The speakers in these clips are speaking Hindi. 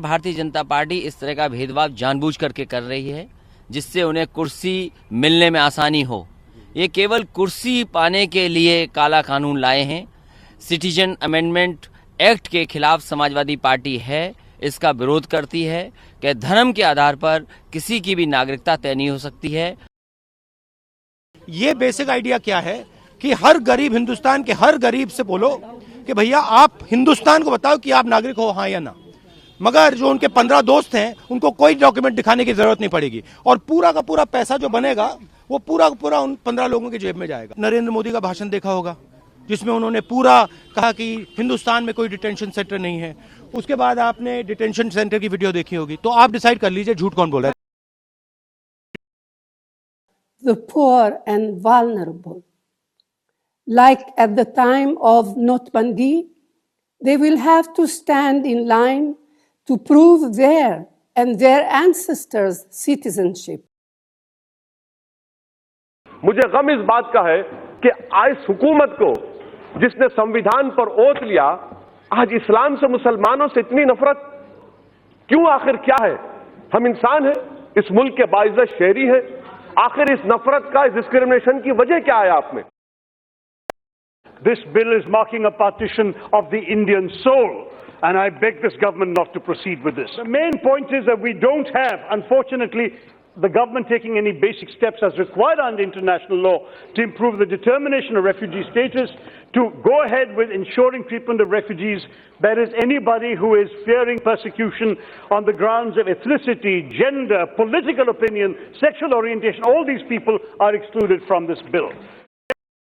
भारतीय जनता पार्टी इस तरह का भेदभाव जानबूझ करके कर रही है जिससे उन्हें कुर्सी मिलने में आसानी हो। ये केवल कुर्सी पाने के लिए काला कानून लाए हैं। सिटीजन अमेंडमेंट एक्ट के खिलाफ समाजवादी पार्टी है, इसका विरोध करती है कि धर्म के आधार पर किसी की भी नागरिकता तय नहीं हो सकती है। ये बेसिक आइडिया क्या है कि हर गरीब, हिंदुस्तान के हर गरीब से बोलो कि भैया आप हिंदुस्तान को बताओ कि आप नागरिक हो, हाँ या ना। मगर जो उनके 15 दोस्त हैं उनको कोई डॉक्यूमेंट दिखाने की जरूरत नहीं पड़ेगी और पूरा का पूरा पैसा जो बनेगा वो पूरा का पूरा उन 15 लोगों की जेब में जाएगा। नरेंद्र मोदी का भाषण देखा होगा जिसमें उन्होंने पूरा कहा कि हिंदुस्तान में कोई डिटेंशन सेंटर नहीं है। उसके बाद आपने डिटेंशन सेंटर की वीडियो देखी होगी, तो आप डिसाइड कर लीजिए झूठ कौन बोल रहा है। The poor and vulnerable, like at the time of Notbandi, they will have to stand in line to prove their and their ancestors' citizenship. मुझे गम इस बात का है कि आज हुकूमत को, जिसने संविधान पर ओथ लिया, आज इस्लाम से, मुसलमानों से इतनी नफरत क्यों? आखिर क्या है? हम इंसान हैं, इस मुल्क के बाइज्जत शहरी हैं। आखिर इस नफरत का, इस डिस्क्रिमिनेशन की वजह क्या है आप में? This bill is marking a partition of the Indian soul, and I beg this government not to proceed with this. The main point is that we don't have, unfortunately, the government taking any basic steps as required under international law to improve the determination of refugee status, to go ahead with ensuring treatment of refugees. There is anybody who is fearing persecution on the grounds of ethnicity, gender, political opinion, sexual orientation, all these people are excluded from this bill.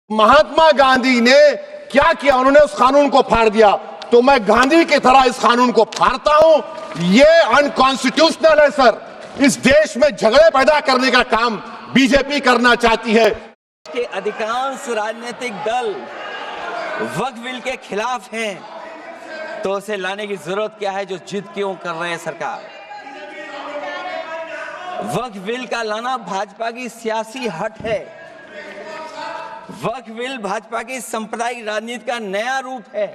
Mahatma Gandhi ने क्या किया? उन्होंने उस कानून को फाड़ दिया, तो मैं गांधी की तरह इस कानून को फाड़ता हूं। ये अनकॉन्स्टिट्यूशनल है सर। इस देश में झगड़े पैदा करने का काम बीजेपी करना चाहती है। कि अधिकांश राजनीतिक दल वक्फ बिल के खिलाफ हैं, तो उसे लाने की जरूरत क्या है? जो जिद क्यों कर रहे हैं सरकार? वक्फ बिल का लाना भाजपा की सियासी हट है। वक्फ बिल भाजपा की सांप्रदायिक राजनीति का नया रूप है।